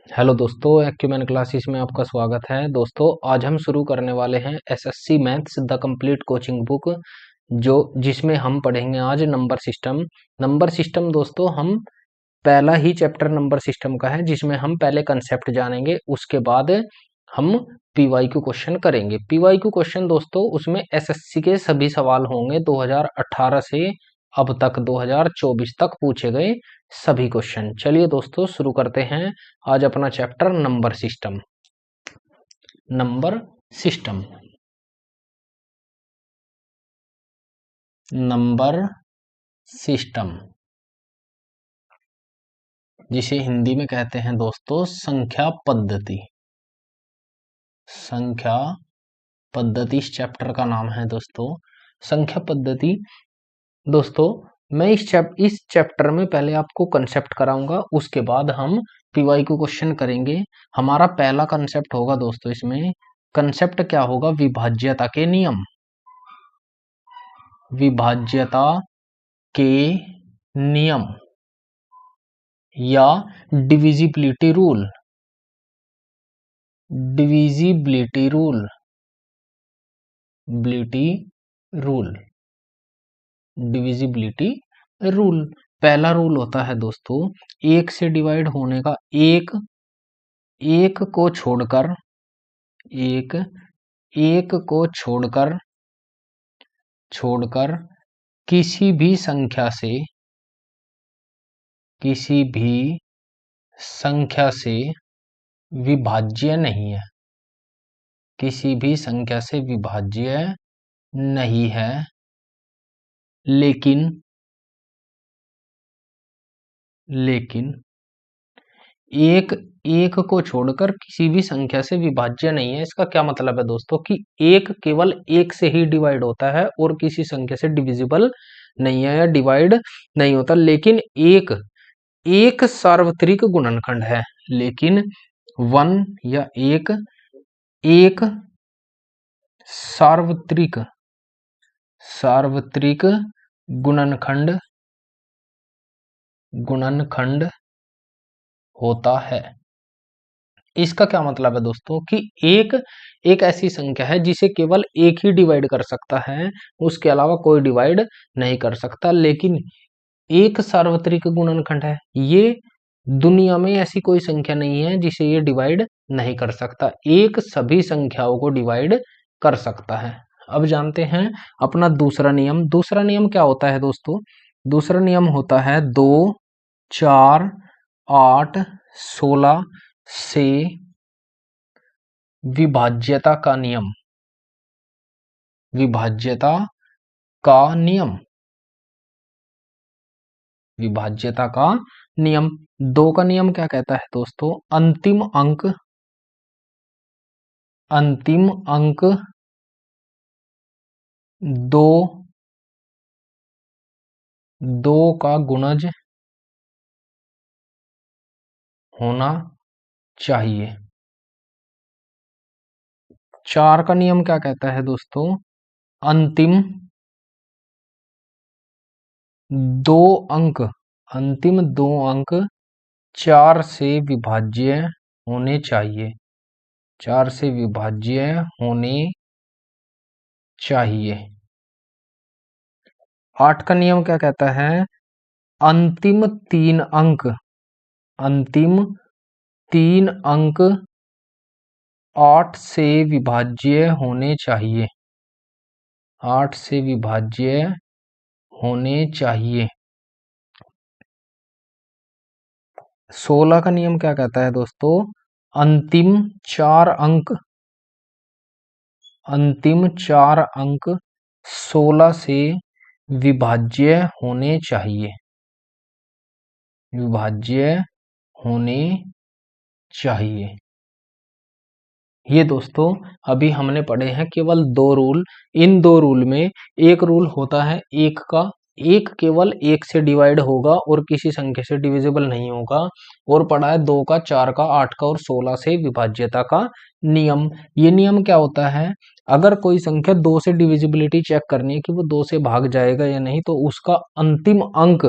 Hello दोस्तों, acumen classes में आपका स्वागत है। दोस्तों, आज हम शुरू करने वाले हैं SSC maths the complete coaching book, जो जिसमें हम पढ़ेंगे आज नंबर सिस्टम। नंबर सिस्टम दोस्तों, हम पहला ही चैप्टर नंबर सिस्टम का है, जिसमें हम पहले कंसेप्ट जानेंगे, उसके बाद हम पीवाईक्यू क्वेश्चन करेंगे। पीवाईक्यू क्वेश्चन दोस्तों, उसमें एसएससी के सभी सवाल होंगे 2018 से अब तक 2024 तक पूछे गए सभी क्वेश्चन। चलिए दोस्तों, शुरू करते हैं आज अपना chapter number system. Number system, number system जिसे हिंदी में कहते हैं दोस्तों संख्या पद्धति। संख्या पद्धति इस चैप्टर का नाम है दोस्तों, संख्या पद्धति। दोस्तों, मैं इस चैप्टर में पहले आपको कंसेप्ट कराऊंगा, उसके बाद हम पीवाईक्यू क्वेश्चन करेंगे। हमारा पहला कंसेप्ट होगा दोस्तों, इसमें कंसेप्ट क्या होगा? विभाज्यता के नियम। विभाज्यता के नियम या divisibility rule. Divisibility rule, rule, divisibility rule. पहला रूल होता है दोस्तों, एक से डिवाइड होने का, एक को छोड़कर, एक को छोड़कर किसी भी संख्या से विभाज्य नहीं है। किसी भी संख्या से विभाज्य नहीं है, लेकिन एक को छोड़कर किसी भी संख्या से विभाज्य नहीं है। इसका क्या मतलब है दोस्तों? कि एक केवल एक से ही डिवाइड होता है और किसी संख्या से डिविजिबल नहीं है या डिवाइड नहीं होता। लेकिन एक सार्वत्रिक गुणनखंड है। लेकिन वन या एक सार्वत्रिक गुणनखंड होता है। इसका क्या मतलब है दोस्तों? कि एक ऐसी संख्या है जिसे केवल एक ही डिवाइड कर सकता है, उसके अलावा कोई डिवाइड नहीं कर सकता। लेकिन एक सार्वत्रिक गुणनखंड है, ये दुनिया में ऐसी कोई संख्या नहीं है जिसे ये डिवाइड नहीं कर सकता। एक सभी संख्याओं को डिवाइड कर सकता है। अब जानते हैं अपना दूसरा नियम। दूसरा नियम क्या होता है दोस्तों? दूसरा नियम होता है 2, 4, 8, 16 से विभाज्यता का नियम। विभाज्यता का नियम, विभाज्यता का नियम। 2 का नियम क्या कहता है दोस्तों? अंतिम अंक 2 का गुणज होना चाहिए। 4 का नियम क्या कहता है दोस्तों? अंतिम 2 अंक, अंतिम 2 अंक 4 से विभाज्य होने चाहिए। 4 से विभाज्य होने चाहिए। 8 का नियम क्या कहता है? अंतिम 3 अंक, अंतिम 3 अंक 8 से विभाज्य होने चाहिए। 8 से विभाज्य होने चाहिए। 16 का नियम क्या कहता है दोस्तों? अंतिम 4 अंक, अंतिम 4 अंक 16 से विभाज्य होने चाहिए। विभाज्य होने चाहिए। ये दोस्तों अभी हमने पढ़े हैं केवल 2 रूल। इन 2 रूल में एक रूल होता है एक का, एक केवल एक से डिवाइड होगा और किसी संख्या से डिविजिबल नहीं होगा। और पढ़ा है 2 का, 4 का, 8 का और 16 से विभाज्यता का नियम। ये नियम क्या होता है? अगर कोई संख्या 2 से डिविजिबिलिटी चेक करनी है कि वो 2 से भाग जाएगा या नहीं, तो उसका अंतिम अंक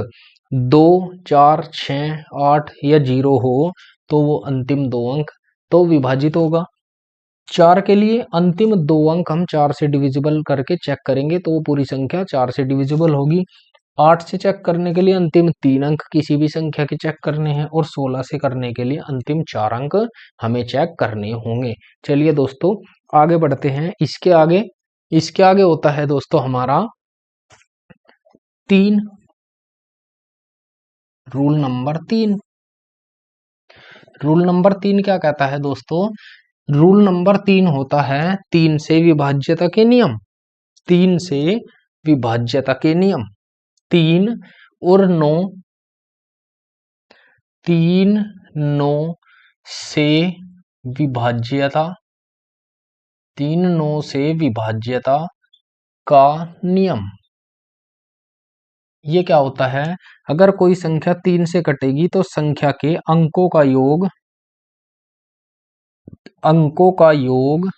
2, 4, 6, 8 या 0 हो, तो वो अंतिम 2 अंक तो विभाजित होगा। 4 के लिए अंतिम 2 अंक हम 4 से डिविजिबल करके चेक करेंगे तो वो पूरी संख्या 4 से डिविजिबल होगी। 8 से चेक करने के लिए अंतिम 3 अंक किसी भी संख्या के चेक करने हैं और 16 से करने के लिए अंतिम 4 अंक हमें चेक करने होंगे। चलिए दोस्तों आगे बढ़ते हैं। इसके आगे होता है दोस्तों हमारा 3, रूल नंबर 3। रूल नंबर 3 क्या कहता है दोस्तों? रूल नंबर 3 होता है 3 से विभाज्यता के नियम। 3 से विभाज्यता के नियम। 3 और 9, 3, 9 से विभाज्यता, 3, 9 से विभाज्यता का नियम। ये क्या होता है? अगर कोई संख्या 3 से कटेगी तो संख्या के अंकों का योग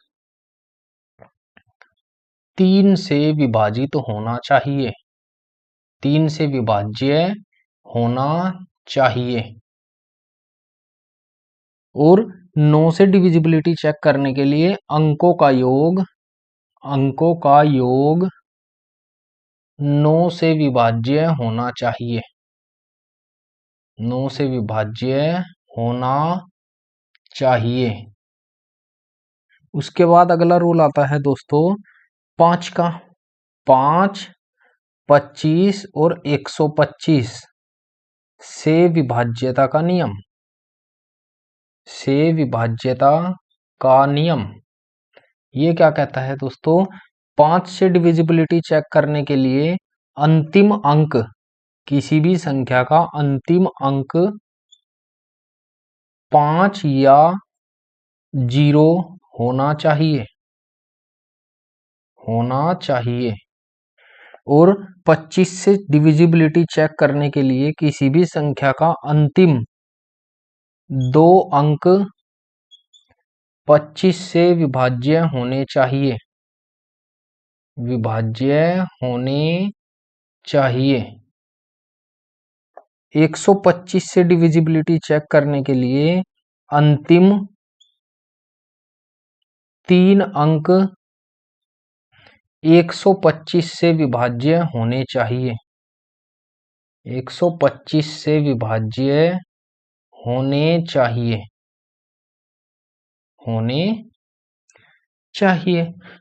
3 से विभाजित होना चाहिए। 3 से विभाज्य होना चाहिए। और 9 से डिविजिबिलिटी चेक करने के लिए अंकों का योग 9 से विभाज्य होना चाहिए। 9 से विभाज्य होना चाहिए। उसके बाद अगला रूल आता है दोस्तों 5 का। 5, 25 और 125 से विभाज्यता का नियम। से विभाज्यता का नियम ये क्या कहता है दोस्तों? 5 से डिविजिबिलिटी चेक करने के लिए अंतिम अंक, किसी भी संख्या का अंतिम अंक 5 या 0 होना चाहिए। और 25 से डिविजिबिलिटी चेक करने के लिए किसी भी संख्या का अंतिम 2 अंक 25 से विभाज्य होने चाहिए। 125 से डिविजिबिलिटी चेक करने के लिए अंतिम 3 अंक 125 से विभाज्य होने चाहिए। 125 से विभाज्य होने चाहिए।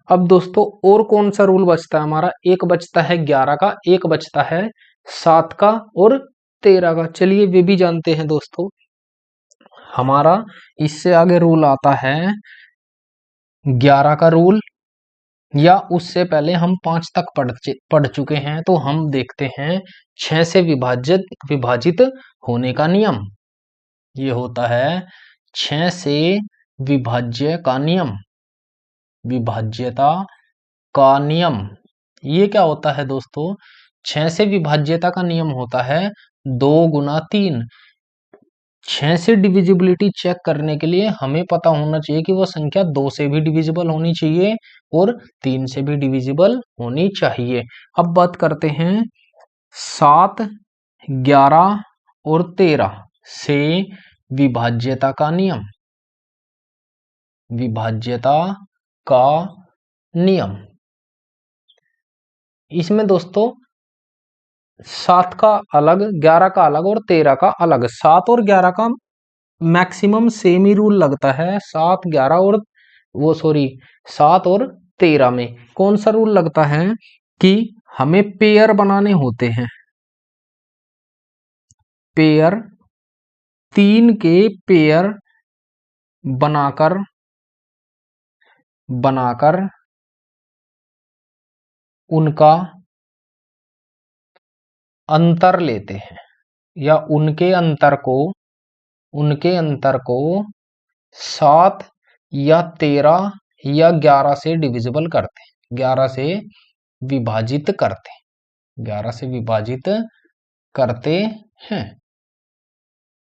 अब दोस्तों और कौन सा रूल बचता है हमारा? एक बचता है 11 का, एक बचता है 7 का और 13 का। चलिए वे भी जानते हैं दोस्तों। हमारा इससे आगे रूल आता है 11 का रूल, या उससे पहले हम 5 तक पढ़ चुके हैं। तो हम देखते हैं 6 से विभाजित होने का नियम। ये होता है 6 से विभाज्य का नियम, विभाज्यता का नियम। ये क्या होता है दोस्तों? 6 से विभाज्यता का नियम होता है 2 गुना 3। 6 से डिविजिबिलिटी चेक करने के लिए हमें पता होना चाहिए कि वह संख्या 2 से भी डिविजिबल होनी चाहिए और 3 से भी डिविजिबल होनी चाहिए। अब बात करते हैं 7, 11 और 13 से विभाज्यता का नियम। विभाज्यता का नियम इसमें दोस्तों 7 का अलग, 11 का अलग और 13 का अलग। 7 और 11 का मैक्सिमम सेम ही रूल लगता है। 7, 11 और 7 और 13 में कौन सा रूल लगता है कि हमें पेयर बनाने होते हैं। पेयर, 3 के पेयर बनाकर उनका अंतर लेते हैं, या उनके अंतर को 7 या 13 या 11 से डिविजिबल करते हैं, 11 से विभाजित करते हैं, 11 से विभाजित करते हैं,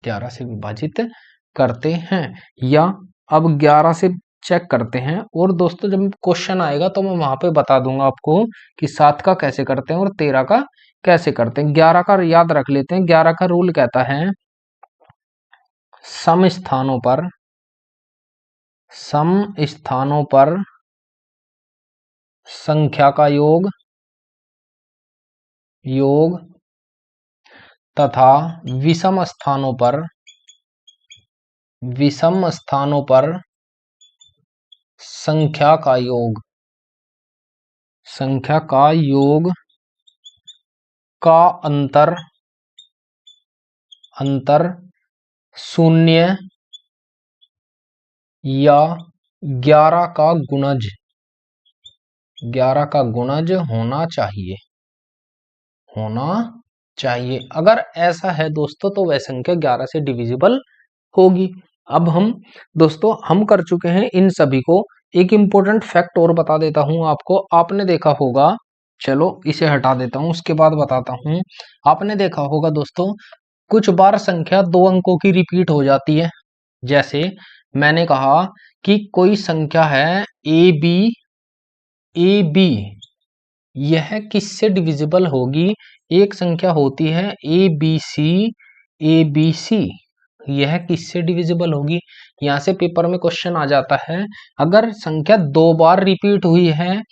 11 से विभाजित करते हैं। या अब 11 से चेक करते हैं। और दोस्तों जब क्वेश्चन आएगा तो मैं वहां पे बता दूंगा आपको कि 7 का कैसे करते हैं और 13 का कैसे करते हैं। 11 का याद रख लेते हैं। 11 का रूल कहता है सम स्थानों पर संख्या का योग तथा विषम स्थानों पर संख्या का योग का अंतर शून्य या 11 का गुणज होना चाहिए। अगर ऐसा है दोस्तों तो वह संख्या 11 से डिविजिबल होगी। अब हम कर चुके हैं इन सभी को। एक इंपॉर्टेंट फैक्ट और बता देता हूं आपको। आपने देखा होगा, चलो इसे हटा देता हूं, उसके बाद बताता हूं। आपने देखा होगा दोस्तों, कुछ बार संख्या 2 अंकों की रिपीट हो जाती है। जैसे मैंने कहा कि कोई संख्या है ए बी, यह किससे डिविजिबल होगी? एक संख्या होती है ए बी सी, यह किससे डिविजिबल होगी? यहां से पेपर में क्वेश्चन आ जाता है, अगर संख्या 2 बार रिपीट हुई है,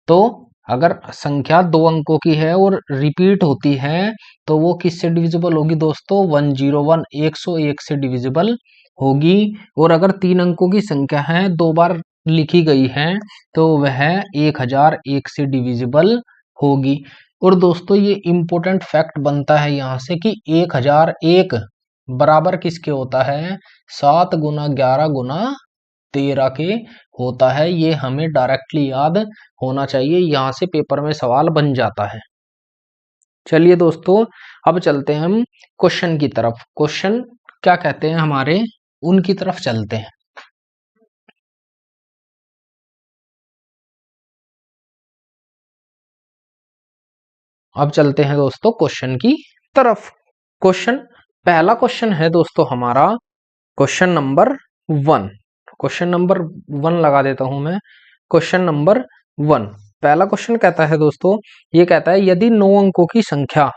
तो अगर संख्या 2 अंकों की है और रिपीट होती है तो वो किससे डिविजिबल होगी दोस्तों? 101 101 से डिविजिबल होगी। और अगर 3 अंकों की संख्या है, 2 बार लिखी गई है, तो वह 1001 से डिविजिबल होगी। और दोस्तों ये इंपॉर्टेंट फैक्ट बनता है यहाँ से कि 1001 बराबर किसके होता है? 7 गुना 11 गुना 13 के होता है। ये हमें डायरेक्टली याद होना चाहिए, यहां से पेपर में सवाल बन जाता है। चलिए दोस्तों, अब चलते हैं हम क्वेश्चन की तरफ। क्वेश्चन क्या कहते हैं हमारे, उनकी तरफ चलते हैं। अब चलते हैं दोस्तों क्वेश्चन की तरफ। पहला क्वेश्चन है दोस्तों हमारा क्वेश्चन नंबर 1। क्वेश्चन नंबर 1 लगा देता हूं मैं। क्वेश्चन नंबर 1, पहला क्वेश्चन कहता है दोस्तों, ये कहता है यदि 9 अंकों की संख्या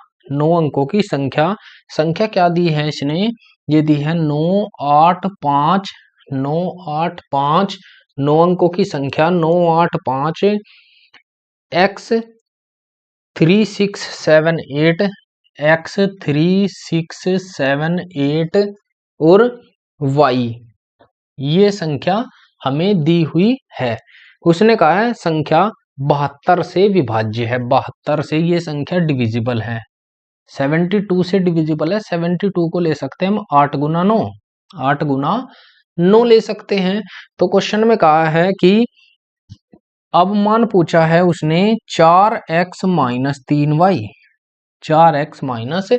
क्या दी है इसने? ये दी है 9 8 5, 9 अंकों की संख्या 9 8 5 x 3678 और y, ये संख्या हमें दी हुई है। उसने कहा है संख्या 72 से विभाज्य है, 72 से ये संख्या डिविजिबल है। 72 से डिविजिबल है, 72 को ले सकते हैं हम 8 गुना 9 ले सकते हैं। तो क्वेश्चन में कहा है कि अब मान पूछा है उसने 4x minus 3y, 4x minus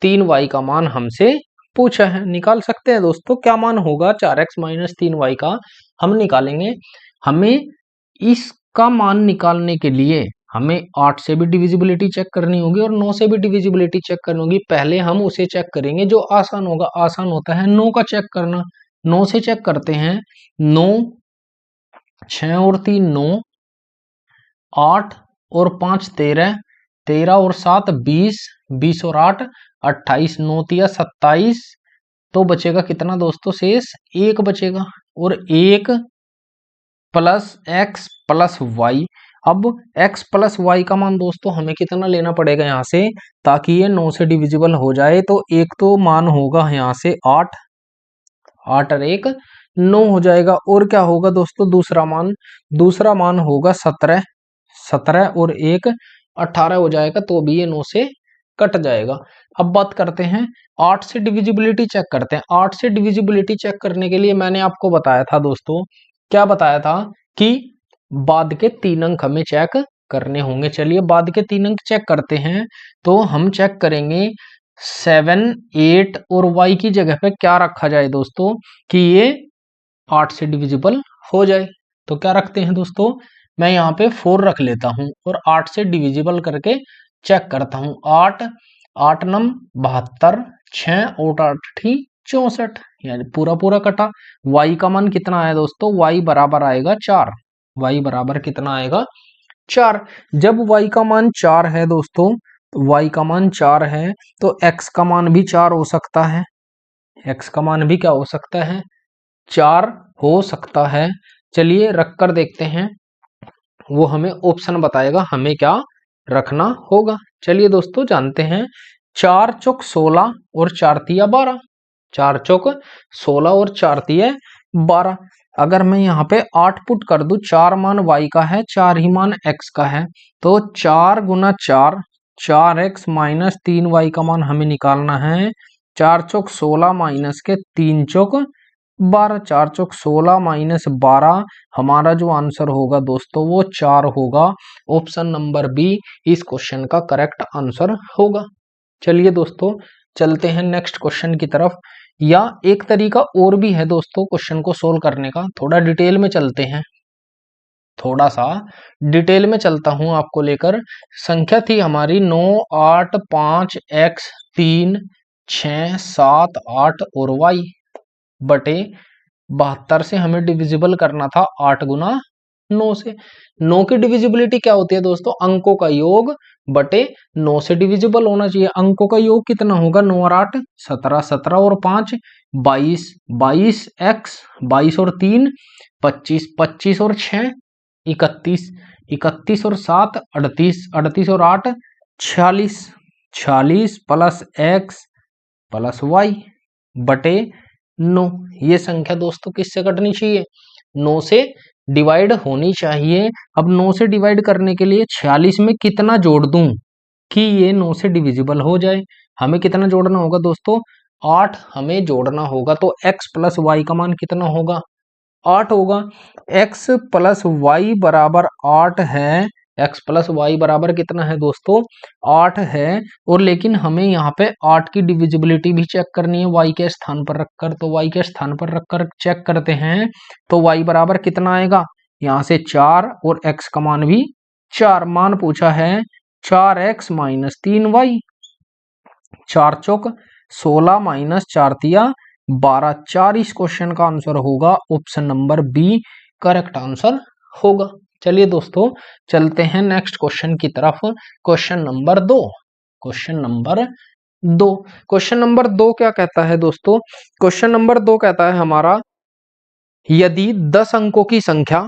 3y का मान हमसे पूछा है। निकाल सकते हैं दोस्तों, क्या मान होगा 4x माइनस 3y का? हम निकालेंगे। हमें इसका मान निकालने के लिए हमें 8 से भी डिविजिबिलिटी चेक करनी होगी और 9 से भी डिविजिबिलिटी चेक करनी होगी। पहले हम उसे चेक करेंगे जो आसान होगा। आसान होता है 9 का चेक करना। 9 से चेक करते हैं। 9 6 और 3 9, 8 और 5 13, 13 और 7 20, 20 और 8 28, 9 तिया 27। तो बचेगा कितना दोस्तों? शेष 1 बचेगा। और 1 प्लस x प्लस वाई। अब x प्लस वाई का मान दोस्तों हमें कितना लेना पड़ेगा यहाँ से, ताकि ये 9 से डिविजिबल हो जाए? तो एक तो मान होगा यहाँ से 8 और 1 9 हो जाएगा। और क्या होगा दोस्तों दूसरा मान होगा 17 और 1 18 हो जाएगा। तो भी ये 9 से कट जाएगा। अब बात करते हैं 8 से डिविजिबिलिटी चेक करते हैं। 8 से डिविजिबिलिटी चेक करने के लिए मैंने आपको बताया था दोस्तों, क्या बताया था कि बाद के 3 अंक हमें चेक करने होंगे। चलिए बाद के 3 अंक चेक करते हैं। तो हम चेक करेंगे 7 8 और y की जगह पे क्या रखा जाए दोस्तों कि ये 8 से डिविजिबल हो जाए। तो क्या रखते हैं दोस्तों, मैं यहाँ पे 4 रख लेता हूं और 8 से डिविजिबल करके चेक करता हूं। 8 नम 72, 6 और 8 64, यानी पूरा कटा। y का मान कितना आया दोस्तों? y बराबर आएगा 4। y बराबर कितना आएगा? 4। जब y का मान 4 है दोस्तों, y का मान 4 है तो x का मान भी 4 हो सकता है। x का मान भी क्या हो सकता है, 4 हो सकता है। चलिए रख कर देखते हैं, वो हमें ऑप्शन बताएगा हमें क्या रखना होगा। चलिए दोस्तों जानते हैं, 4 चौक 16 और 4 तिया 12, 4 चौक 16 और 4 तिया 12। अगर मैं यहाँ पे 8 पुट कर दूं, 4 मान y का है, 4 ही मान x का है, तो 4 गुना 4, 4x माइनस 3y का मान हमें निकालना है। 4 चौक 16 माइनस के 3 चौक 12, 4 चौक 16 माइनस 12, हमारा जो आंसर होगा दोस्तों वो 4 होगा। ऑप्शन नंबर बी इस क्वेश्चन का करेक्ट आंसर होगा। चलिए दोस्तों चलते हैं नेक्स्ट क्वेश्चन की तरफ। या एक तरीका और भी है दोस्तों क्वेश्चन को सोल्व करने का, थोड़ा डिटेल में चलते हैं, थोड़ा सा डिटेल में चलता हूं आपको लेकर। संख्या थी हमारी 9, 8, 5, x 3, 6, 7, 8 और y बटे 72 से हमें डिविजिबल करना था 8 गुना 9 से। 9 की डिविजिबिलिटी क्या होती है दोस्तों, अंकों का योग बटे 9 से डिविजिबल होना चाहिए। अंकों का योग कितना होगा, 9 और 8 17, 17 और 5 22, 22 x, 22 और 3 25, 25 और 6 31, 31 और 7 38, 38 और 8 46, 46 प्लस x प्लस y बटे 9। ये संख्या दोस्तों किससे कटनी चाहिए, 9 से डिवाइड होनी चाहिए। अब 9 से डिवाइड करने के लिए 46 में कितना जोड़ दूं कि ये 9 से डिविजिबल हो जाए, हमें कितना जोड़ना होगा दोस्तों, 8 हमें जोड़ना होगा। तो x प्लस y का मान कितना होगा, 8 होगा। x प्लस वाई बराबर 8 है, x प्लस वाई बराबर कितना है दोस्तों, 8 है। और लेकिन हमें यहाँ पे 8 की डिविजिबिलिटी भी चेक करनी है y के स्थान पर रखकर, तो y के स्थान पर रखकर चेक करते हैं। तो y बराबर कितना आएगा, यहाँ से 4 और x का मान भी 4, मान पूछा है 4x माइनस 3y, 4 चौक 16 माइनस 4 तिया 12, 4 इस क्वेश्चन का आंसर होगा। Option number B correct answer होगा। चलिए दोस्तों चलते हैं नेक्स्ट क्वेश्चन की तरफ। Question number 2, question number 2, question number 2 क्या कहता है दोस्तों, क्वेश्चन नंबर 2 कहता है हमारा, यदि 10 अंकों की संख्या,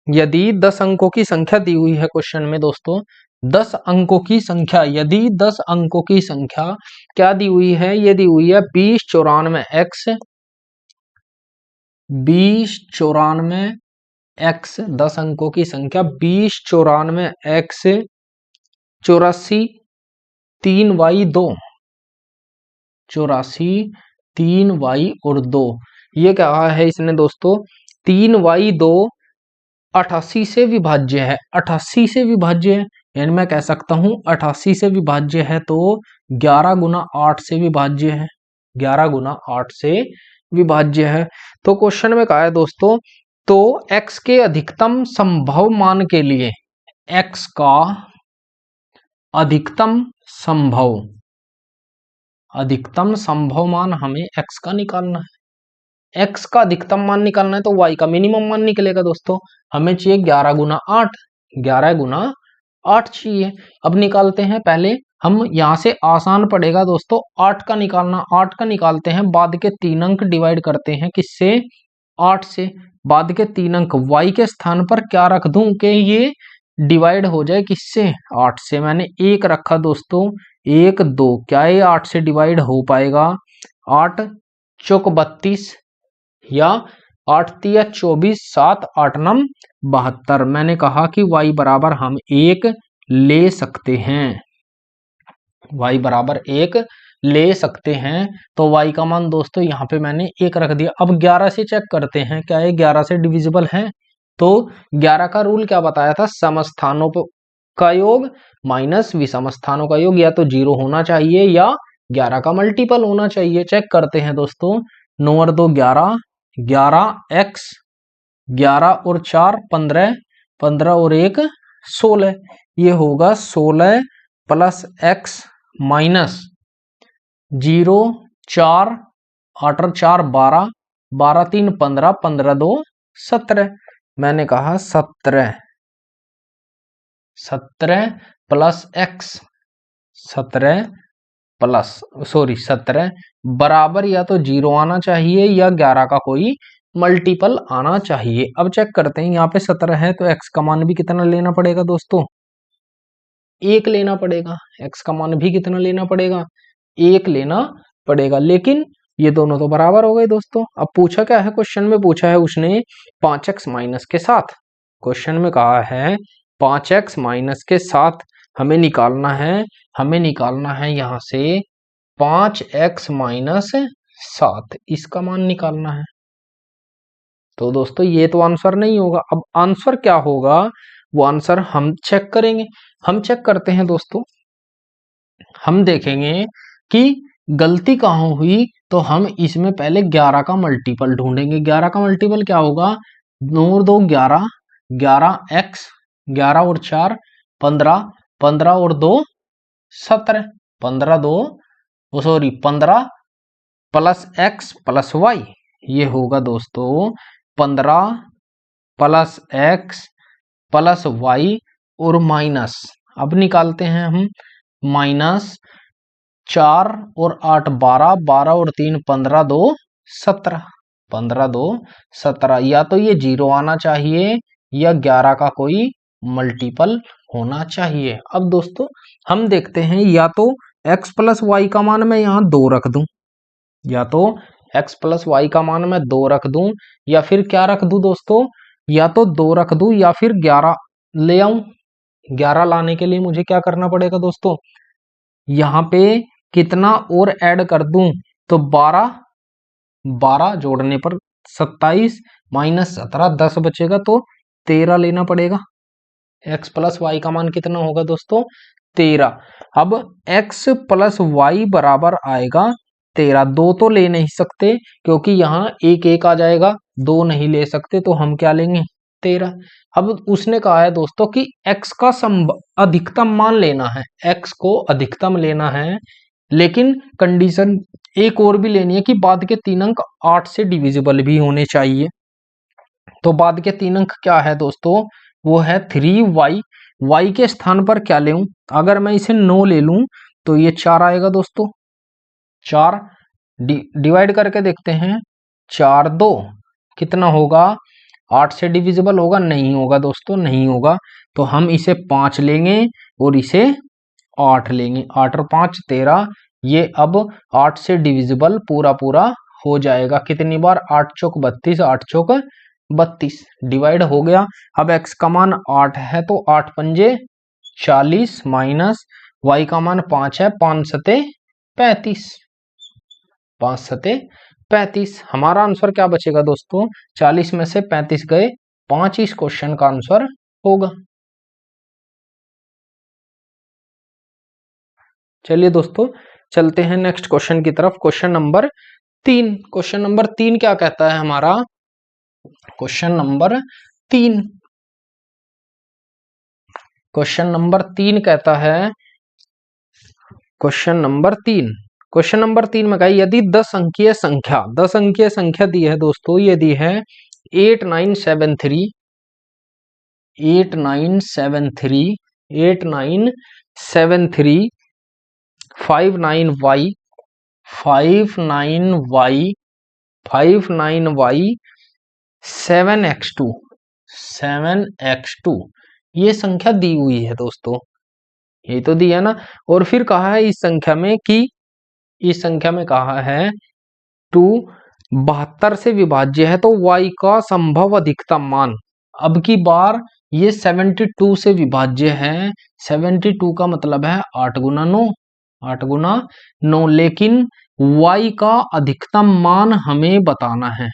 यदि 10 अंकों की संख्या दी हुई है क्वेश्चन में दोस्तों, 10 अंकों की संख्या, यदि 10 अंकों की संख्या क्या दी हुई है, ये दी हुई है 20 94 x, 20 94 x, 10 अंकों की संख्या 20 94 x, 84 3y 2, 84 3y और 2। ये क्या है इसने दोस्तों, 3y 2 88 से विभाज्य है, 88 से विभाज्य है, यानी मैं कह सकता हूं 88 से विभाज्य है, तो 11 गुना 8 से विभाज्य है, 11 गुना 8 से विभाज्य है। तो क्वेश्चन में कहा है दोस्तों, तो x के अधिकतम संभव मान के लिए, x का अधिकतम संभव मान हमें x का निकालना है। x का अधिकतम मान निकालना है तो y का मिनिमम मान निकलेगा दोस्तों। हमें चाहिए 11 गुना 8, 11 गुना 8 चाहिए। अब निकालते हैं, पहले हम यहां से आसान पड़ेगा दोस्तों 8 का निकालना, 8 का निकालते हैं, बाद के 3 अंक डिवाइड करते हैं किससे, 8 से। बाद के 3 अंक y के स्थान पर क्या रख दूं कि ये डिवाइड हो जाए किससे, 8 से। मैंने 1 रखा दोस्तों, 1 2, क्या ये 8 से डिवाइड हो पाएगा, 8 चौक 32 या 8 तिया 24, 7 8 नम 72। मैंने कहा कि y बराबर हम 1 ले सकते हैं, y बराबर 1 ले सकते हैं। तो y का मान दोस्तों यहाँ पे मैंने 1 रख दिया। अब 11 से चेक करते हैं, क्या ये 11 से डिविजिबल है। तो 11 का रूल क्या बताया था, समस्थानों का योग माइनस विषम स्थानों का योग, या तो 0 होना चाहिए या 11 का मल्टीपल होना चाहिए। चेक करते हैं दोस्तों, 9 और 2 11, 11 x, 11 और 4 15, 15 और 1 16, ये होगा 16 प्लस x माइनस 0 4, 8 और 4 12, 12 3 15, 15 2 17। मैंने कहा 17 प्लस x, 17 प्लस 17 बराबर या तो 0 आना चाहिए या 11 का कोई मल्टीपल आना चाहिए। अब चेक करते हैं, यहाँ पे 17 है तो x का मान भी कितना लेना पड़ेगा दोस्तों, 1 लेना पड़ेगा। x का मान भी कितना लेना पड़ेगा, 1 लेना पड़ेगा। लेकिन ये दोनों तो बराबर हो गए दोस्तों। अब पूछा क्या है, क्वेश्चन में पूछा है उसने 5x माइनस के साथ। क्वेश्चन में कहा है 5x माइनस के साथ हमें निकालना है, यहाँ से 5x माइनस 7, इसका मान निकालना है। तो दोस्तों ये तो आंसर नहीं होगा। अब आंसर क्या होगा, वो आंसर हम चेक करेंगे। हम चेक करते हैं दोस्तों, हम देखेंगे कि गलती कहाँ हुई। तो हम इसमें पहले 11 का मल्टीपल ढूंढेंगे। 11 का मल्टीपल क्या होगा, 9 और 2 11, 11x, 11 और 4 15, 15 और 2 17, 15 प्लस x प्लस y, ये होगा दोस्तों 15 प्लस x प्लस y और माइनस, अब निकालते हैं हम, माइनस 4 और 8 12, 12 और 3 15, 2 17, 15 2 17। या तो ये 0 आना चाहिए या 11 का कोई मल्टीपल होना चाहिए। अब दोस्तों हम देखते हैं, या तो x प्लस वाई का मान मैं यहाँ 2 रख दूं, या तो x प्लस वाई का मान मैं 2 रख दूं, या फिर क्या रख दूं दोस्तों, या तो 2 रख दूं या फिर 11 ले आऊं। 11 लाने के लिए मुझे क्या करना पड़ेगा दोस्तों, यहाँ पे कितना और ऐड कर दूं, तो 12, 12 जोड़ने पर 27 माइनस 17 10 बचेगा, तो 13 लेना पड़ेगा। x प्लस वाई का मान कितना होगा दोस्तों, 13। अब x प्लस वाई बराबर आएगा 13। 2 तो ले नहीं सकते क्योंकि यहाँ एक एक आ जाएगा, 2 नहीं ले सकते, तो हम क्या लेंगे, 13। अब उसने कहा है दोस्तों कि x का अधिकतम मान लेना है, x को अधिकतम लेना है, लेकिन कंडीशन एक और भी लेनी है कि बाद के 3 अंक 8 से डिविजिबल भी होने चाहिए। तो बाद के 3 अंक क्या है दोस्तों, वो है 3y। y के स्थान पर क्या लें, अगर मैं इसे 9 ले लूं तो ये 4 आएगा दोस्तों। 4 डिवाइड करके देखते हैं, 4 2 कितना होगा, 8 से डिविजिबल होगा, नहीं होगा दोस्तों, नहीं होगा। तो हम इसे 5 लेंगे और इसे 8 लेंगे, 8 और 5 13। ये अब 8 से डिविजिबल पूरा पूरा हो जाएगा। कितनी बार, 8 चौक 32, 8 चौक 32 डिवाइड हो गया। अब x का मान 8 है तो 8 पंजे 40 माइनस y का मान 5 है, 5 सते 35, 5 सते 35। हमारा आंसर क्या बचेगा दोस्तों, 40 में से 35 गए, 5 इस क्वेश्चन का आंसर होगा। चलिए दोस्तों चलते हैं नेक्स्ट क्वेश्चन की तरफ। क्वेश्चन नंबर 3, क्वेश्चन नंबर 3 क्या कहता है हमारा, क्वेश्चन नंबर 3, क्वेश्चन नंबर 3 कहता है, क्वेश्चन नंबर 3, क्वेश्चन नंबर 3 में कहा यदि 10 अंकीय संख्या, 10 अंकीय संख्या दी है दोस्तों, ये दी है 8973, 8973, 8973, 59y, 59y, 59y, 7x2, 7x2, ये संख्या दी हुई है दोस्तों, ये तो दी है ना। और फिर कहा है इस संख्या में कि, इस संख्या में कहा है 2 72 से विभाज्य है तो y का संभव अधिकतम मान। अब की बार ये 72 से विभाज्य है, 72 का मतलब है 8 गुना 9, 8 गुना 9, लेकिन y का अधिकतम मान हमें बताना है,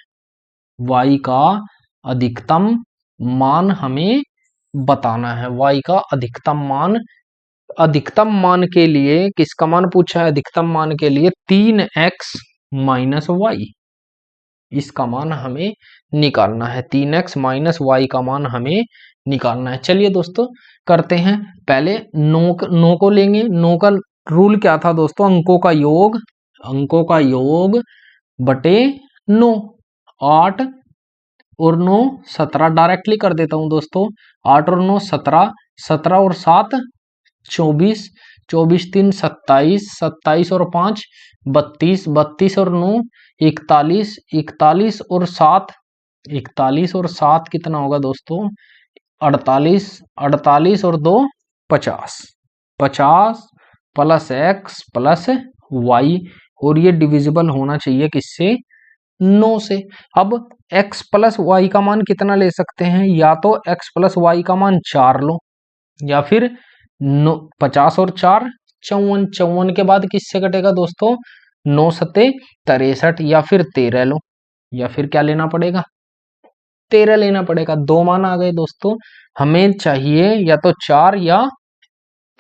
y का अधिकतम मान हमें बताना है, y का अधिकतम मान। अधिकतम मान के लिए किसका मान पूछा है, अधिकतम मान के लिए 3x माइनस वाई, इसका मान हमें निकालना है, 3x माइनस वाई का मान हमें निकालना है। चलिए दोस्तों करते हैं, पहले 9 को लेंगे। 9 का रूल क्या था दोस्तों, अंकों का योग, अंकों का योग बटे 9, 8 और 9 17, डायरेक्टली कर देता हूं दोस्तों, 8 और 9 17, 17 और 7 24, 24×3 27, 27 और 5 32, 32 और 9 41, 41 और 7, 41 और 7 कितना होगा दोस्तों 48, 48 और 2 50, 50 प्लस एक्स प्लस वाई, और ये डिविजिबल होना चाहिए किससे 9 से। अब x प्लस वाई का मान कितना ले सकते हैं, या तो x प्लस वाई का मान 4 लो, या फिर 50 और 4 54, 54 के बाद किससे कटेगा दोस्तों 9 सत्ते 63, या फिर 13 लो, या फिर क्या लेना पड़ेगा 13 लेना पड़ेगा। दो मान आ गए दोस्तों, हमें चाहिए या तो 4 या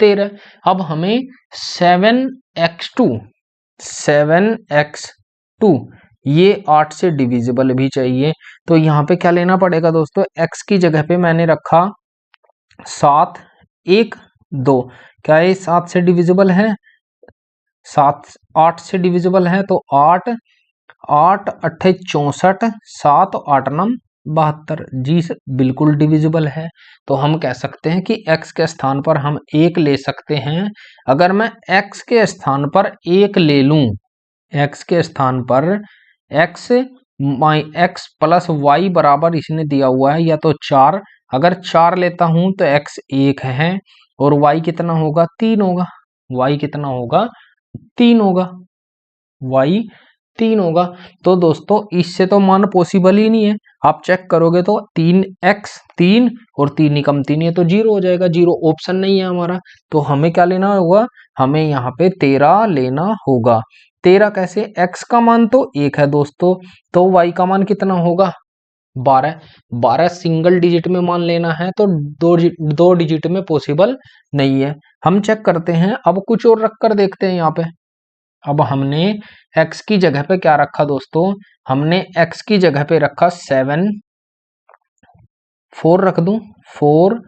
13। अब हमें 7x2, 7x2 ये 8 से डिविजिबल भी चाहिए, तो यहाँ पे क्या लेना पड़ेगा दोस्तों, x की जगह पे मैंने रखा 7 1 2, क्या ये 7 से डिविजिबल है, 7 8 से डिविजिबल है, तो 8 8 8 64, 7 8 9 72, जी बिल्कुल डिविजिबल है। तो हम कह सकते हैं कि x के स्थान पर हम 1 ले सकते हैं। अगर मैं x के स्थान पर 1 ले लूं, x के स्थान पर x x प्लस वाई बराबर इसने दिया हुआ है या तो 4, अगर 4 लेता हूं तो x 1 है और y कितना होगा 3 होगा, y कितना होगा 3 होगा, y 3 होगा। तो दोस्तों इससे तो मान पॉसिबल ही नहीं है, आप चेक करोगे तो 3x 3 और 3 निकम 3, ये तो 0 हो जाएगा, 0 ऑप्शन नहीं है हमारा। तो हमें क्या लेना होगा, हमें यहाँ पे 13 लेना होगा। 13 कैसे, x का मान तो 1 है दोस्तों, तो y का मान कितना होगा 12, 12 सिंगल डिजिट में मान लेना है, तो दो डिजिट में पॉसिबल नहीं है। हम चेक करते हैं, अब कुछ और रख कर देखते हैं यहाँ पे। अब हमने x की जगह पे क्या रखा दोस्तों, हमने x की जगह पे रखा 7 4 रख दूं 4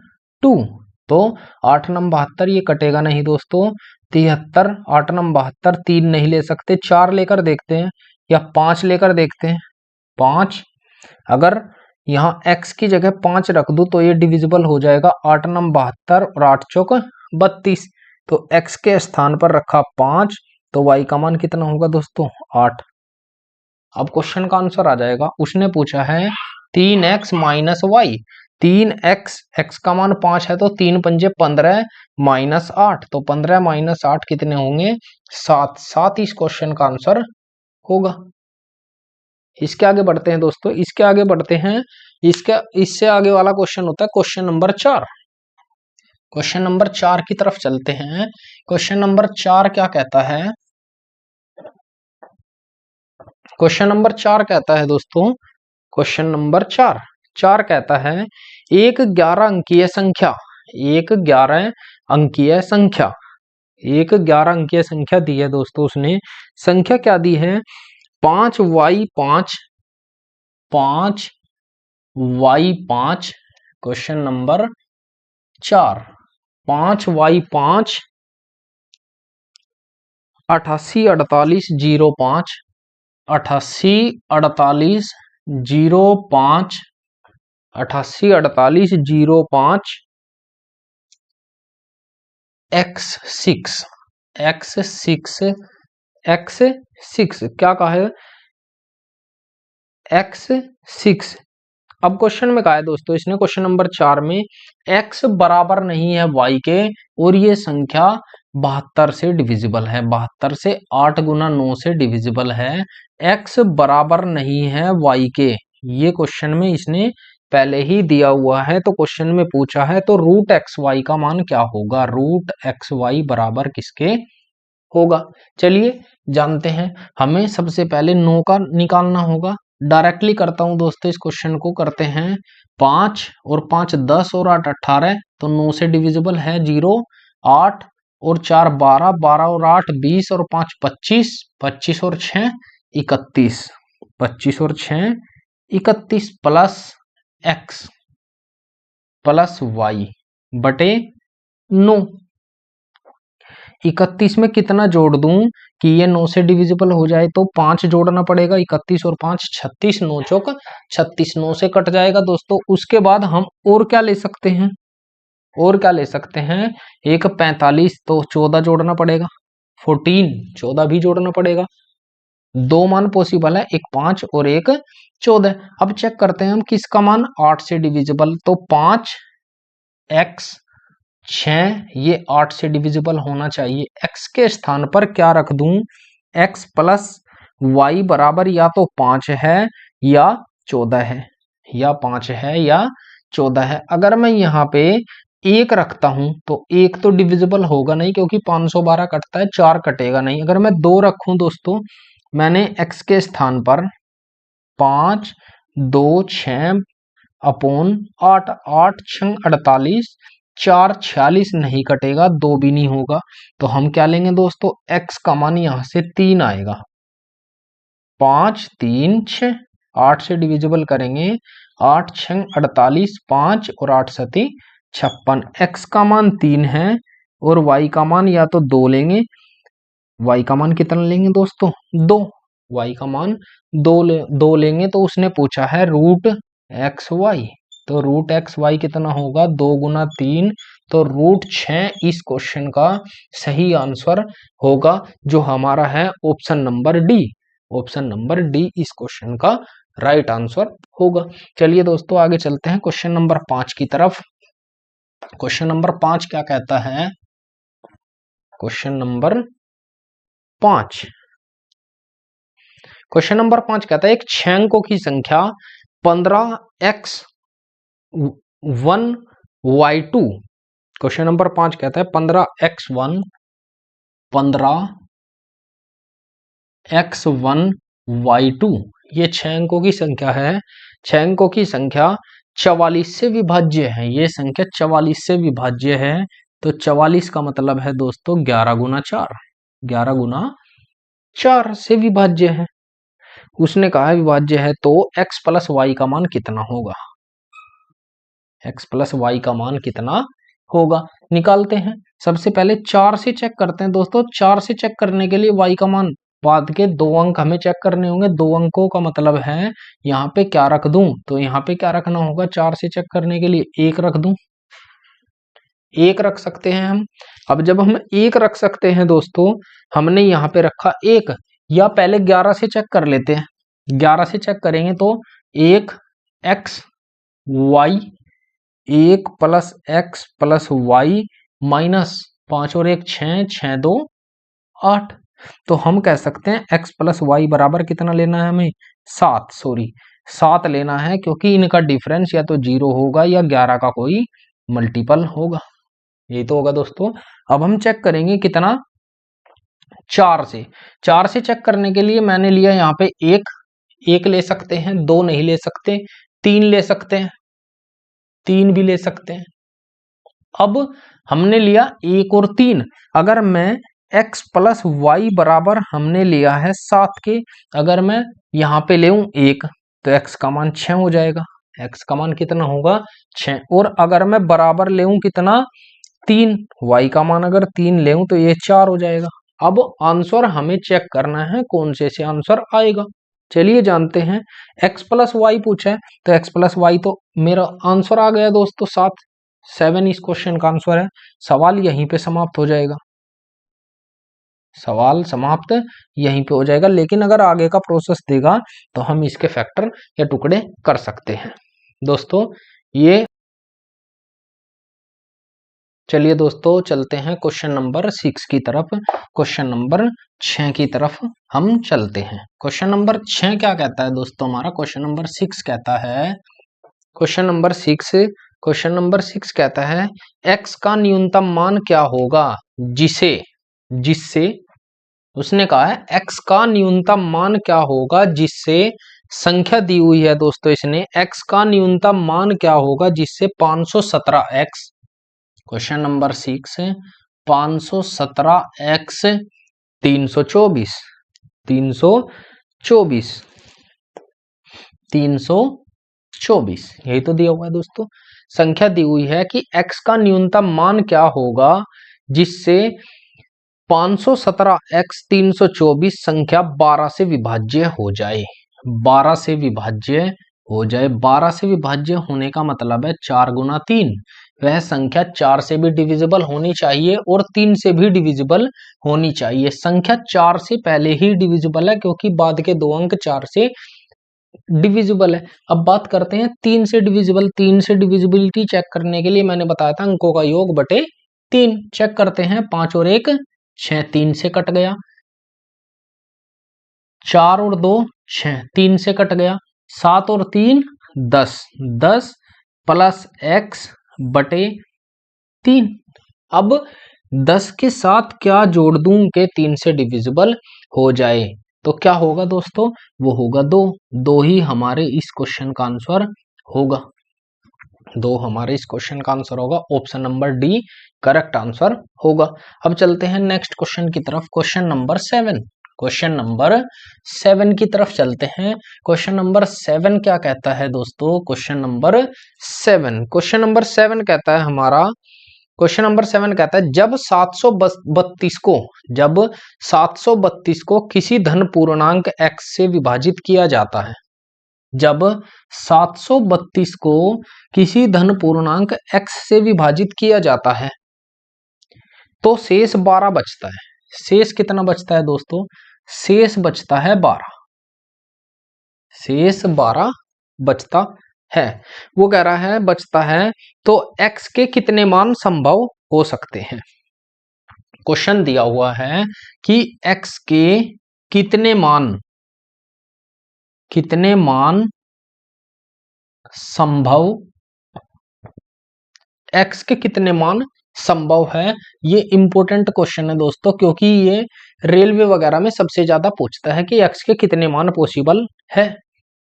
2, तो 8 9 72, ये कटेगा नहीं दोस्तों 73, 8 9 72, 3 नहीं ले सकते, 4 लेकर देखते हैं या 5 लेकर देखते हैं, 5, अगर यहाँ x की जगह 5 रख दूं तो ये डिविजिबल हो जाएगा, 8 9 72 और 8 चौक 32, तो x के स्थान पर रखा 5, तो y का मान कितना होगा दोस्तों 8। अब क्वेश्चन का आंसर आ जाएगा, उसने पूछा है 3x minus Y, 3x, x का मान 5 है तो 3 पंजे 15 माइनस 8, तो 15 माइनस 8 कितने होंगे 7, 7 इस क्वेश्चन का आंसर होगा। इसके आगे बढ़ते हैं दोस्तों, इसके आगे बढ़ते हैं, इससे आगे वाला क्वेश्चन होता है क्वेश्चन नंबर 4। क्वेश्चन नंबर 4 की तरफ चलते हैं। क्वेश्चन नंबर 4 क्या कहता है, क्वेश्चन नंबर 4 कहता है दोस्तों, क्वेश्चन नंबर 4 कहता है एक 11 अंकीय संख्या, एक 11 अंकीय संख्या, एक 11 अंकीय संख्या दी है दोस्तों, उसने संख्या क्या दी है 5y5, 5y5, question number 4, 5y5 88 48 05, 88 48 05, 88 48 05, x6, x6, x6 क्या कहा है x6। अब क्वेश्चन में कहा है दोस्तों इसने, क्वेश्चन नंबर 4 में x बराबर नहीं है y के और ये संख्या 72 से डिविजिबल है, 72 से 8 गुना 9 से डिविजिबल है, x बराबर नहीं है y के, ये क्वेश्चन में इसने पहले ही दिया हुआ है। तो क्वेश्चन में पूछा है तो रूट एक्स वाई का मान क्या होगा, रूट एक्स वाई बराबर किसके होगा। चलिए जानते हैं, हमें सबसे पहले 9 का निकालना होगा। डायरेक्टली करता हूं दोस्तों, इस क्वेश्चन को करते हैं, 5 और 5 10 और 8 18, तो 9 से डिविजिबल है 0, 8 और 4 12, 12 और 8 20 और 5 25, 25 और 6 31, 25 और 6 31 प्लस x प्लस वाई बटे 9, 31 में कितना जोड़ दूं कि ये 9 से डिविजिबल हो जाए, तो 5 जोड़ना पड़ेगा, 31 और 5 36, 9 चौक 36, 9 से कट जाएगा दोस्तों। उसके बाद हम और क्या ले सकते हैं, और क्या ले सकते हैं, एक 45, तो 14 जोड़ना पड़ेगा, 14 14 भी जोड़ना पड़ेगा। दो मान पॉसिबल है, एक 5 और एक 14। अब चेक करते हैं हम किसका मान 8 से डिविजिबल, तो 5x 6 ये 8 से डिविजिबल होना चाहिए। x के स्थान पर क्या रख दूं, x प्लस वाई बराबर या तो 5 है या 14 है, या 5 है या 14 है। अगर मैं यहाँ पे एक रखता हूं तो एक तो डिविजिबल होगा नहीं, क्योंकि 512 कटता है, 4 कटेगा नहीं। अगर मैं 2 रखूं दोस्तों, मैंने x के स्थान पर 5 2 6 अपॉन 8, 8 6 48, 4 46 नहीं कटेगा, 2 भी नहीं होगा। तो हम क्या लेंगे दोस्तों, x का मान यहां से 3 आएगा। 5 3 6, 8 से डिविजिबल करेंगे, 8 6 48, 5 और 8 7 56। x का मान 3 है और y का मान या तो 2 लेंगे। y का मान कितना लेंगे दोस्तों, 2। y का मान 2 लेंगे, तो उसने पूछा है रूट एक्स वाई, तो रूट एक्स वाई कितना होगा, 2 गुना 3, तो रूट 6 इस क्वेश्चन का सही आंसर होगा, जो हमारा है option number D. Option number D इस क्वेश्चन का राइट आंसर होगा। चलिए दोस्तों आगे चलते हैं क्वेश्चन नंबर 5 की तरफ। क्वेश्चन नंबर 5 क्या कहता है, क्वेश्चन नंबर 5 क्वेश्चन नंबर 5 कहता है एक 6 अंकों की संख्या 15x1y2। क्वेश्चन नंबर 5 कहता है 15x1 15x1y2 ये 6 अंकों की संख्या है। 6 अंकों की संख्या 44 से विभाज्य है, ये संख्या 44 से विभाज्य है। तो 44 का मतलब है दोस्तों 11 गुना 4, 11 गुना 4 से विभाज्य है। उसने कहा है विभाज्य है, तो x प्लस वाई का मान कितना होगा, x प्लस वाई का मान कितना होगा निकालते हैं। सबसे पहले 4 से चेक करते हैं दोस्तों। 4 से चेक करने के लिए y का मान बाद के 2 अंक हमें चेक करने होंगे। 2 अंकों का मतलब है यहाँ पे क्या रख दूं, तो यहाँ पे क्या रखना होगा, 4 से चेक करने के लिए 1 रख दूं, 1 रख सकते हैं हम। अब जब हम 1 रख सकते हैं दोस्तों, हमने यहाँ पे रखा 1, या पहले 11 से चेक कर लेते हैं। 11 से चेक करेंगे तो 1 x y, 1 plus x plus y minus 5 और 1 6, 6 2 8। तो हम कह सकते हैं x प्लस वाई बराबर कितना लेना है हमें, 7, सॉरी 7 लेना है, क्योंकि इनका डिफरेंस या तो 0 होगा या 11 का कोई मल्टीपल होगा। यही तो होगा दोस्तों। अब हम चेक करेंगे कितना, 4 से। 4 से चेक करने के लिए मैंने लिया यहाँ पे 1 ले सकते हैं, 2 नहीं ले सकते, 3 ले सकते हैं, 3 भी ले सकते हैं। अब हमने लिया 1 और 3। अगर मैं x प्लस वाई बराबर हमने लिया है 7 के, अगर मैं यहाँ पे ले 1 तो x का मान 6 हो जाएगा। x का मान कितना होगा, 6। और अगर मैं बराबर ले कितना, 3, y का मान अगर 3 ले तो ये 4 हो जाएगा। अब आंसर हमें चेक करना है कौन से आंसर आएगा। चलिए जानते हैं। x प्लस वाई पूछा है, तो x प्लस वाई तो मेरा आंसर आ गया दोस्तों 7, 7 इस क्वेश्चन का आंसर है। सवाल यहीं पे समाप्त हो जाएगा, सवाल समाप्त यहीं पे हो जाएगा। लेकिन अगर आगे का प्रोसेस देगा तो हम इसके फैक्टर या टुकड़े कर सकते हैं दोस्तों। ये चलिए दोस्तों चलते हैं क्वेश्चन नंबर 6 की तरफ। क्वेश्चन नंबर 6 की तरफ हम चलते हैं। क्वेश्चन नंबर 6 क्या कहता है दोस्तों, हमारा क्वेश्चन नंबर 6 कहता है, क्वेश्चन नंबर 6 कहता है x का न्यूनतम मान क्या होगा जिसे, जिससे उसने कहा है x का न्यूनतम मान क्या होगा जिससे, संख्या दी हुई है दोस्तों इसने, x का न्यूनतम मान क्या होगा जिससे 517x, क्वेश्चन नंबर 6 517x 324 324 324 यही तो दिया हुआ है दोस्तों। संख्या दी हुई है कि x का न्यूनतम मान क्या होगा जिससे 517x 324 संख्या 12 से विभाज्य हो जाए। 12 से विभाज्य हो जाए। 12 से विभाज्य होने का मतलब है 4 गुना 3, वह संख्या 4 से भी डिविजिबल होनी चाहिए और 3 से भी डिविजिबल होनी चाहिए। संख्या 4 से पहले ही डिविजिबल है क्योंकि बाद के दो अंक 4 से डिविजिबल है। अब बात करते हैं 3 से डिविजिबल। 3 से डिविजिबिलिटी चेक करने के लिए मैंने बताया था अंकों का योग बटे 3। चेक करते हैं, 5 और 1 6, 3 से कट गया। 4 और 2 6, 3 से कट गया। 7 और 3 10, 10 प्लस x बटे 3। अब 10 के साथ क्या जोड़ दूं कि 3 से डिविजिबल हो जाए, तो क्या होगा दोस्तों, वो होगा 2। 2 ही हमारे इस क्वेश्चन का आंसर होगा। 2 हमारे इस क्वेश्चन का आंसर होगा। Option number D correct answer होगा। अब चलते हैं नेक्स्ट क्वेश्चन की तरफ। Question number 7। क्वेश्चन नंबर 7 की तरफ चलते हैं। क्वेश्चन नंबर 7 क्या कहता है दोस्तों? क्वेश्चन नंबर 7 कहता है हमारा, क्वेश्चन नंबर 7 कहता है जब 732 को किसी धन पूर्णांक x से विभाजित किया जाता है, जब 732 को किसी धन पूर्णांक x से विभाजित किया जाता है तो शेष 12 बचता है। शेष कितना बचता है दोस्तों? शेष बचता है 12। शेष 12 बचता है। वो कह रहा है बचता है तो x के कितने मान संभव हो सकते हैं? क्वेश्चन दिया हुआ है कि x के कितने मान संभव, x के कितने मान संभव है। ये इंपॉर्टेंट क्वेश्चन है दोस्तों, क्योंकि ये रेलवे वगैरह में सबसे ज्यादा पूछता है कि x के कितने मान पॉसिबल है।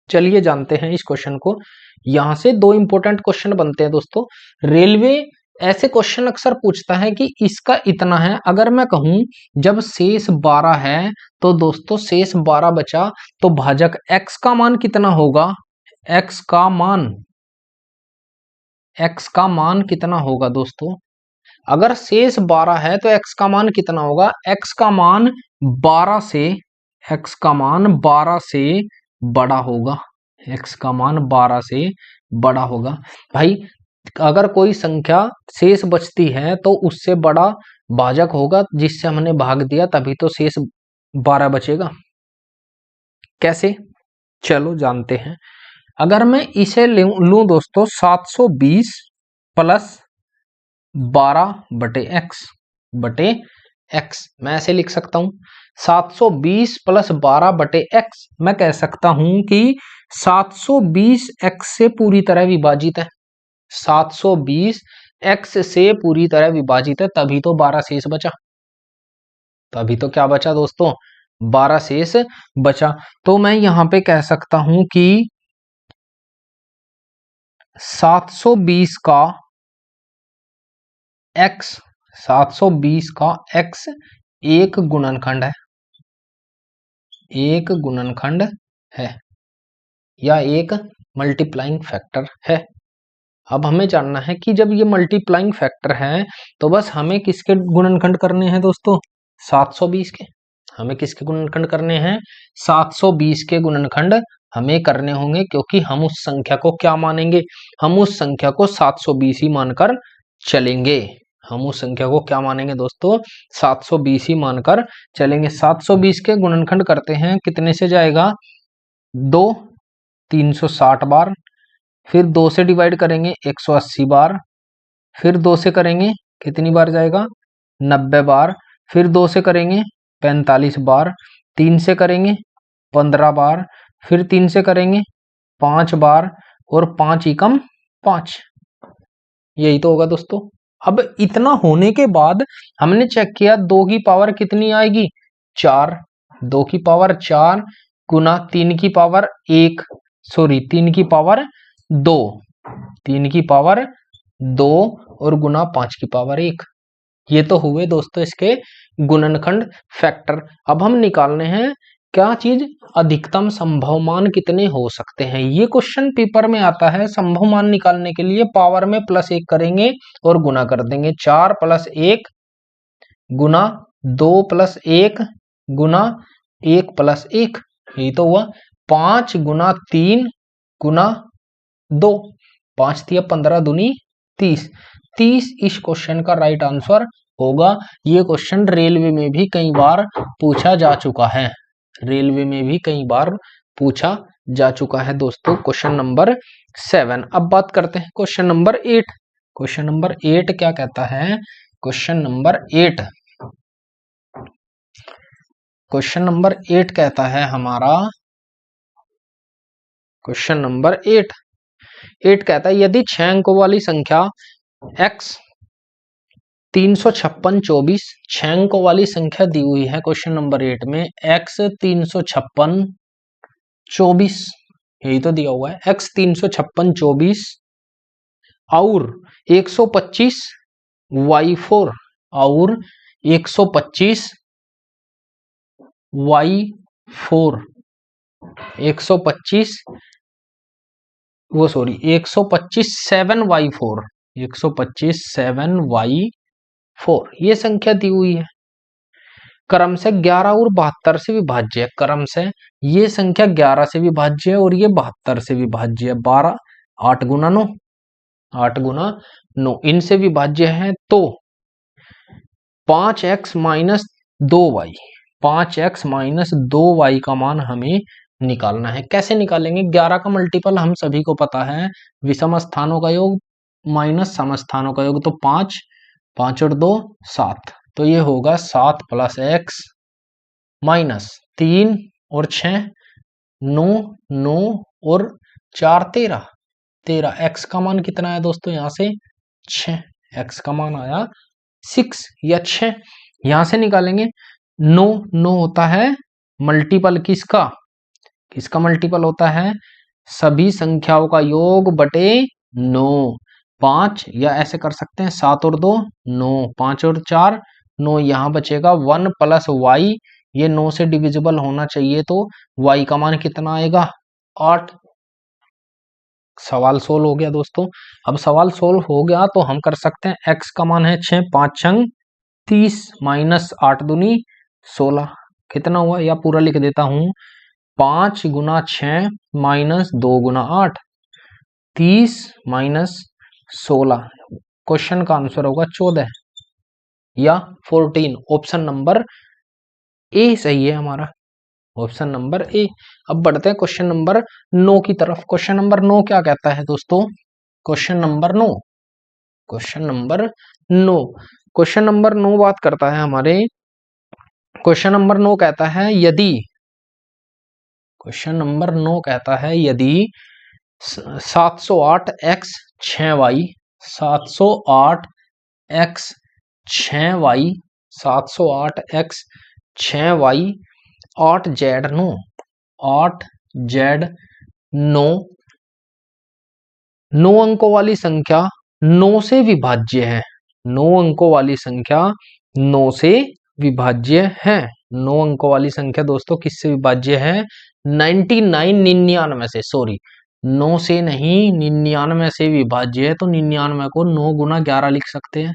चलिए जानते हैं इस क्वेश्चन को। यहां से दो इंपॉर्टेंट क्वेश्चन बनते हैं दोस्तों। रेलवे ऐसे क्वेश्चन अक्सर पूछता है कि इसका इतना है। अगर मैं कहूं जब शेष 12 है तो दोस्तों शेष 12 बचा तो भाजक x का मान कितना होगा? x का मान कितना होगा दोस्तों? अगर शेष 12 है तो x का मान कितना होगा? x का मान 12 से बड़ा होगा। x का मान 12 से बड़ा होगा। भाई अगर कोई संख्या शेष बचती है तो उससे बड़ा भाजक होगा जिससे हमने भाग दिया, तभी तो शेष 12 बचेगा। कैसे? चलो जानते हैं। अगर मैं इसे लूं दोस्तों 720 प्लस 12 बटे x, मैं ऐसे लिख सकता हूं 720 प्लस 12 बटे x। मैं कह सकता हूं कि 720 x से पूरी तरह विभाजित है। 720 x से पूरी तरह विभाजित है, तभी तो 12 शेष बचा। तभी तो क्या बचा दोस्तों? 12 शेष बचा। तो मैं यहां पे कह सकता हूं कि 720 का x एक गुणनखंड है, एक गुणनखंड है या एक मल्टीप्लाइंग फैक्टर है। अब हमें जानना है कि जब ये मल्टीप्लाइंग फैक्टर है तो बस हमें किसके गुणनखंड करने हैं दोस्तों? 720 के। हमें किसके गुणनखंड करने हैं? 720 के गुणनखंड हमें करने होंगे, क्योंकि हम उस संख्या को क्या मानेंगे? हम उस संख्या को 720 ही मानकर चलेंगे। हम उस संख्या को क्या मानेंगे दोस्तों? 720 ही मानकर चलेंगे। 720 के गुणनखंड करते हैं, कितने से जाएगा? 2 360 बार, फिर 2 से डिवाइड करेंगे 180 बार, फिर 2 से करेंगे कितनी बार जाएगा? 90 बार, फिर 2 से करेंगे 45 बार, 3 से करेंगे 15 बार, फिर 3 से करेंगे 5 बार और 5 एकम 5। यही तो होगा दोस्तों। अब इतना होने के बाद हमने चेक किया 2 की पावर कितनी आएगी? 4। 2 की पावर 4 गुना 3 की पावर 1, सॉरी 3 की पावर 2, 3 की पावर 2 और गुना 5 की पावर 1। ये तो हुए दोस्तों इसके गुणनखंड फैक्टर। अब हम निकालने हैं क्या चीज? अधिकतम संभव मान कितने हो सकते हैं। ये क्वेश्चन पेपर में आता है। संभव मान निकालने के लिए पावर में +1 करेंगे और गुना कर देंगे। 4 + 1 गुना 2 + 1 गुना 1 + 1, यही तो हुआ। 5 गुना 3 गुना 2, 5 × 3 = 15 दूनी 30। 30 इस क्वेश्चन का राइट आंसर होगा। ये क्वेश्चन रेलवे में भी कई बार पूछा जा चुका है, रेलवे में भी कई बार पूछा जा चुका है दोस्तों। Question number 7। अब बात करते हैं क्वेश्चन नंबर 8। क्वेश्चन नंबर 8 क्या कहता है? क्वेश्चन नंबर 8, क्वेश्चन नंबर 8 कहता है हमारा, क्वेश्चन नंबर 8 कहता है यदि 6 अंकों वाली संख्या x 356 24, 6 अंकों वाली संख्या दी हुई है क्वेश्चन नंबर 8 में, x 356 24, यही तो दिया हुआ है, x 356 24 और 125 y4 और 125 y4, 125 125 7y4, 125 7y4 ये संख्या दी हुई है। क्रम से 11 और 72 से विभाज्य है। क्रम से ये संख्या 11 से विभाज्य है और ये 72 से विभाज्य है। 12 8 गुना 9, 8 गुना 9 इनसे विभाज्य है। तो 5x minus 2y, 5x minus 2y का मान हमें निकालना है। कैसे निकालेंगे? 11 का मल्टीपल हम सभी को पता है, विषम स्थानों का योग माइनस सम स्थानों का योग। तो 5 5 और 2 7, तो ये होगा 7 प्लस x माइनस 3 और 6 9, 9 और 4 13, 13। x का मान कितना है दोस्तों? यहाँ से 6, x का मान आया 6 या 6। यहां से निकालेंगे। 9 9 होता है मल्टीपल किसका? किसका मल्टीपल होता है? सभी संख्याओं का योग बटे 9। 5 या ऐसे कर सकते हैं 7 और 2 9, 5 और 4 9, यहां बचेगा 1 प्लस y, ये 9 से डिविजिबल होना चाहिए, तो y का मान कितना आएगा? 8। सवाल सोल्व हो गया दोस्तों। अब सवाल सोल्व हो गया तो हम कर सकते हैं, x का मान है 6, 5 छंग 30 माइनस 8 दूनी 16, कितना हुआ? या पूरा लिख देता हूं, 5 गुना 6 माइनस 2 गुना 8, 30 माइनस 16। क्वेश्चन का आंसर होगा 14 या 14। ऑप्शन नंबर ए सही है हमारा, ऑप्शन नंबर ए। अब बढ़ते हैं क्वेश्चन नंबर 9 की तरफ। क्वेश्चन नंबर 9 क्या कहता है दोस्तों? Question number 9, question number 9, question number 9 बात करता है हमारे, क्वेश्चन नंबर 9 कहता है यदि, क्वेश्चन नंबर 9 कहता है यदि 708 x 6y, 708 x 6y, 708 x 6y 8z 9, 8z 9, 9 अंकों वाली संख्या 9 से विभाज्य है। 9 अंकों वाली संख्या 9 से विभाज्य है। 9 अंकों वाली संख्या दोस्तों किससे विभाज्य है? 99 99 से, सॉरी 9 से नहीं 99 से विभाज्य है। तो 99 को 9 गुना 11 लिख सकते हैं,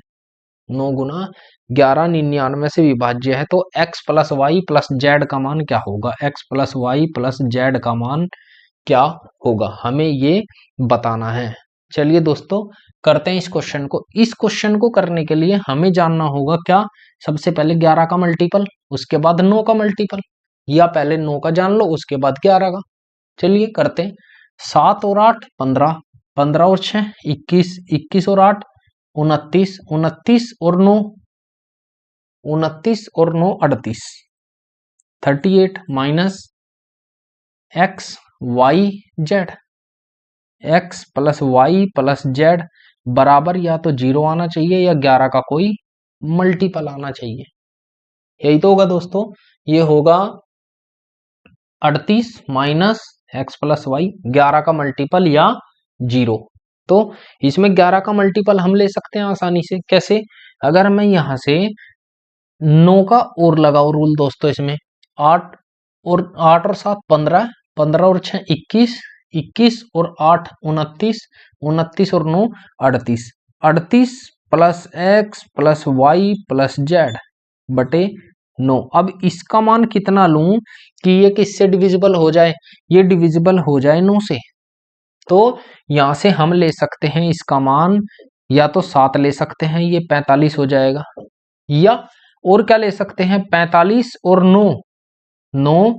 9 गुना 11 99 से विभाज्य है। तो x plus y plus z का मान क्या होगा? x plus y plus z का मान क्या होगा, हमें ये बताना है। चलिए दोस्तों करते हैं इस क्वेश्चन को। इस क्वेश्चन को करने के लिए हमें जानना होगा क्या? सबसे पहले 11 का मल्टीपल, उसके बाद 9 का मल्टीपल, या पहले 9 का जान लो उसके बाद 11 का। चलिए करते हैं। 7 और 8 15, 15 और 6 21, 21 और 8 29, 29 और 9 29 और 9 38, 38 minus x y z, x plus y plus z बराबर या तो 0 आना चाहिए या 11 का कोई मल्टीपल आना चाहिए। यही तो होगा दोस्तों, ये होगा 38 माइनस एक्स प्लस वाई, 11 का मल्टीपल या 0। तो इसमें 11 का मल्टीपल हम ले सकते हैं आसानी से। कैसे? अगर मैं यहां से 9 का और लगाओ रूल दोस्तों, इसमें 8 और 7 15, 15 और 6 21, 21 और 8 29, 29 और 9 38, 38 plus x plus y plus z बटे 9। अब इसका मान कितना लूं कि ये किससे डिविजिबल हो जाए? ये डिविजिबल हो जाए 9 से। तो यहां से हम ले सकते हैं इसका मान या तो 7 ले सकते हैं, ये 45 हो जाएगा, या और क्या ले सकते हैं, 45 और 9, 9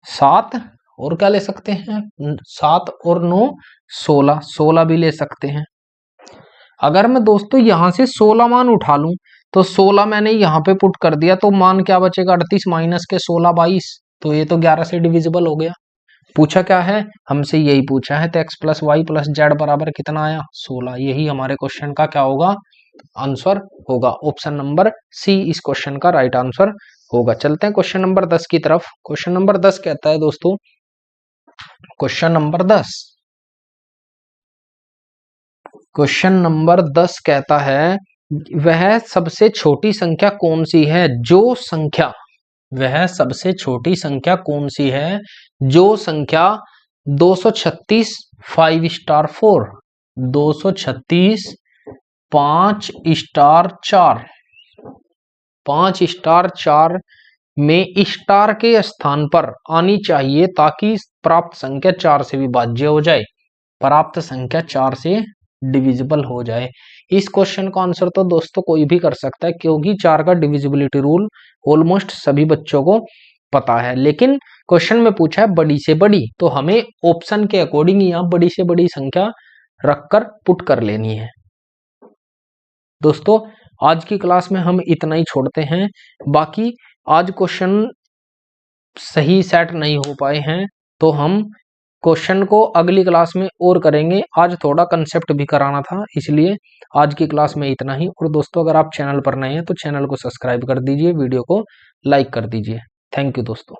7, और क्या ले सकते हैं, 7 और 9 16, 16 भी ले सकते हैं। अगर मैं दोस्तों यहां से 16 मान उठा लूं तो 16 मैंने यहां पे पुट कर दिया, तो मान क्या बचेगा, 38 माइनस के 16 22, तो ये तो 11 से डिविजिबल हो गया। पूछा क्या है हमसे, यही पूछा है, तो x plus y plus z बराबर कितना आया, 16। यही हमारे क्वेश्चन का क्या होगा, आंसर होगा। ऑप्शन नंबर सी इस क्वेश्चन का राइट आंसर होगा। चलते हैं क्वेश्चन नंबर 10 की तरफ। क्वेश्चन नंबर 10 कहता है दोस्तों, क्वेश्चन नंबर 10, क्वेश्चन नंबर 10 कहता है, वह सबसे छोटी संख्या कौन सी है, जो संख्या, वह सबसे छोटी संख्या कौन सी है जो संख्या 236 5 स्टार 4, 236 5 स्टार 4, 5 स्टार 4 में स्टार के स्थान पर आनी चाहिए ताकि प्राप्त संख्या 4 से विभाज्य हो जाए, प्राप्त संख्या 4 से डिविजिबल हो जाए। इस क्वेश्चन का आंसर तो दोस्तों कोई भी कर सकता है, क्योंकि 4 का डिविजिबिलिटी रूल ऑलमोस्ट सभी बच्चों को पता है। लेकिन क्वेश्चन में पूछा है बड़ी से बड़ी, तो हमें ऑप्शन के अकॉर्डिंग यहाँ बड़ी से बड़ी संख्या रखकर पुट कर लेनी है। दोस्तों आज की क्लास में हम इतना ही छोड़ते हैं। बाकी आज क्वेश्चन सही सेट नहीं हो पाए हैं, तो हम क्वेश्चन को अगली क्लास में और करेंगे। आज थोड़ा कंसेप्ट भी कराना था, इसलिए आज की क्लास में इतना ही। और दोस्तों अगर आप चैनल पर नए हैं तो चैनल को सब्सक्राइब कर दीजिए, वीडियो को लाइक कर दीजिए। थैंक यू दोस्तों।